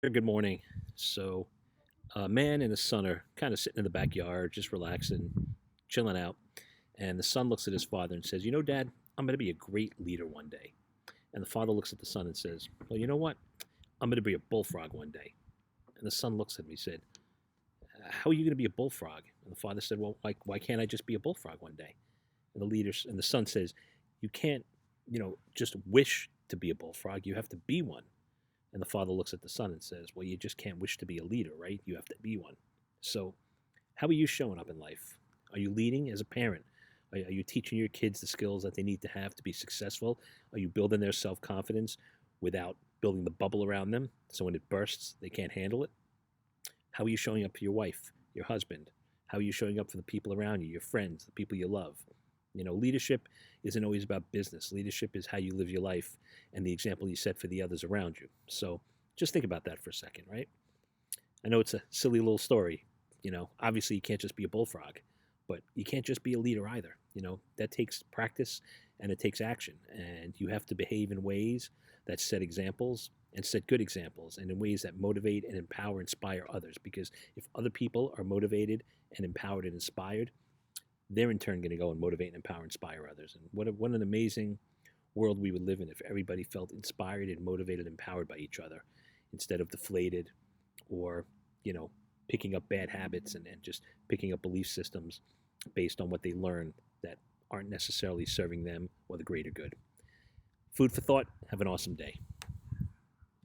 Good morning. So, a man and his son are kind of sitting in the backyard, just relaxing, chilling out. And the son looks at his father and says, Dad, I'm going to be a great leader one day. And the father looks at the son and says, Well, you know what? I'm going to be a bullfrog one day. And the son looks at me and said, How are you going to be a bullfrog? And the father said, Well, why can't I just be a bullfrog one day? And the son says, You can't, just wish to be a bullfrog. You have to be one. And the father looks at the son and says, Well, you just can't wish to be a leader, right? You have to be one. So, how are you showing up in life? Are you leading as a parent? Are you teaching your kids the skills that they need to have to be successful? Are you building their self confidence without building the bubble around them so when it bursts, they can't handle it? How are you showing up for your wife, your husband? How are you showing up for the people around you, your friends, the people you love? Leadership isn't always about business. Leadership is how you live your life and the example you set for the others around you. So just think about that for a second, right? I know it's a silly little story. Obviously you can't just be a bullfrog, but you can't just be a leader either. That takes practice and it takes action. And you have to behave in ways that set examples and set good examples and in ways that motivate and empower, inspire others. Because if other people are motivated and empowered and inspired, they're in turn going to go and motivate and empower, inspire others. And what an amazing world we would live in if everybody felt inspired and motivated and empowered by each other instead of deflated or, you know, picking up bad habits and just picking up belief systems based on what they learn that aren't necessarily serving them or the greater good. Food for thought. Have an awesome day.